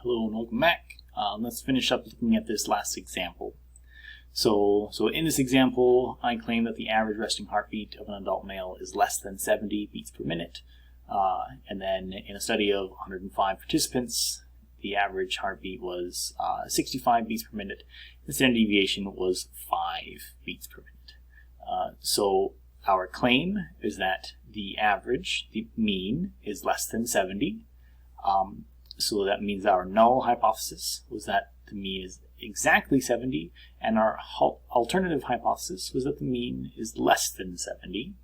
Hello and welcome back. Let's finish up looking at this last example. So in this example, I claim that the average resting heartbeat of an adult male is less than 70 beats per minute. And then in a study of 105 participants, the average heartbeat was 65 beats per minute. The standard deviation was 5 beats per minute. So our claim is that the average, the mean, is less than 70. So that means our null hypothesis was that the mean is exactly 70, and our alternative hypothesis was that the mean is less than 70.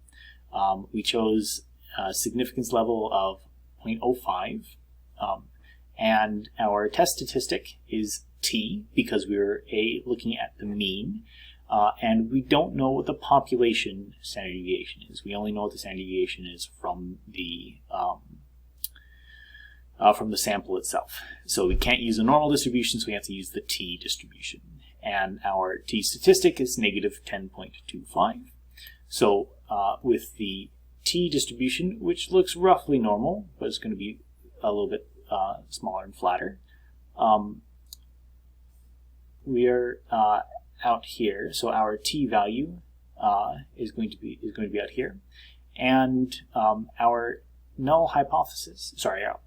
We chose a significance level of 0.05, and our test statistic is t, because we were looking at the mean, and we don't know what the population standard deviation is. We only know what the standard deviation is from the sample itself. So we can't use a normal distribution, so we have to use the t distribution. And our t statistic is negative 10.25. So with the t distribution, which looks roughly normal, but it's going to be a little bit smaller and flatter, we are out here. So our t value is going to be out here, and our null hypothesis, our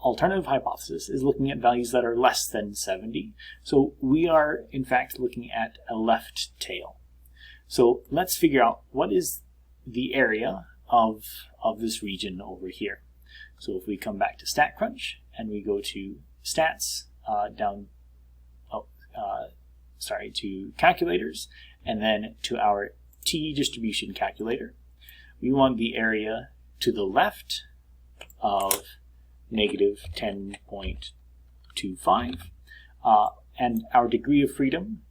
alternative hypothesis is looking at values that are less than 70. So we are in fact looking at a left tail. So let's figure out what is the area of this region over here. So if we come back to StatCrunch and we go to stats, to calculators, and then to our t distribution calculator, we want the area to the left of negative 10.25, and our degree of freedom,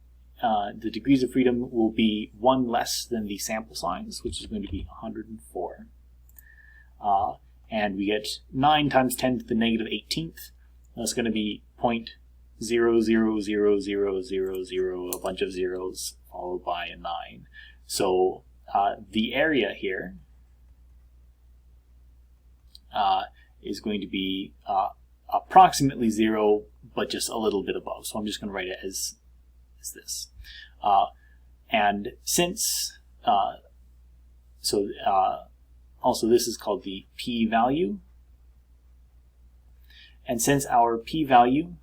the degrees of freedom will be 1 less than the sample size, which is going to be 104. And we get 9 times 10 to the negative 18th. That's going to be 0.000000, a bunch of zeros followed by a 9. So the area here is going to be approximately 0, but just a little bit above. So I'm just going to write it as this. And since, also this is called the p-value. And since our p-value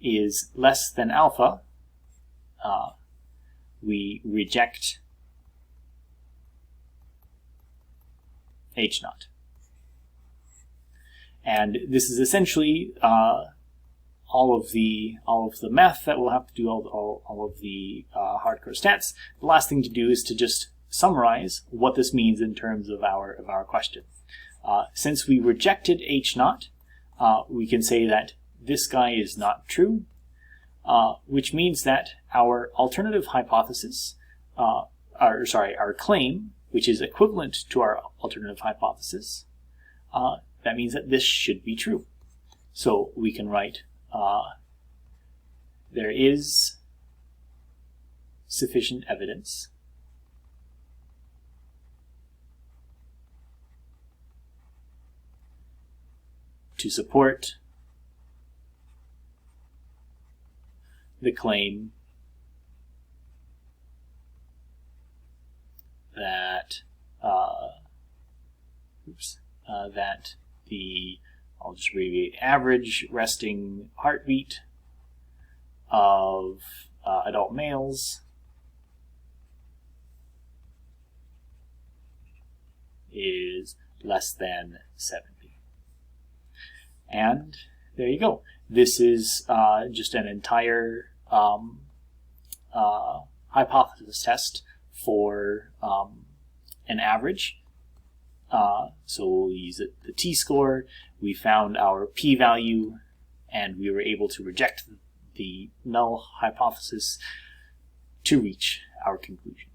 is less than alpha, we reject h0. And this is essentially all of the math that we'll have to do, all of the hardcore stats. The last thing to do is to just summarize what this means in terms of our question. Since we rejected h0, we can say that this guy is not true, which means that our alternative hypothesis, our claim, which is equivalent to our alternative hypothesis, that means that this should be true. So we can write, there is sufficient evidence to support the claim that that the, I'll just abbreviate, average resting heartbeat of adult males is less than 70. And there you go. This is just an entire hypothesis test for an average. So we'll use the t-score. We found our p-value, and we were able to reject the null hypothesis to reach our conclusion.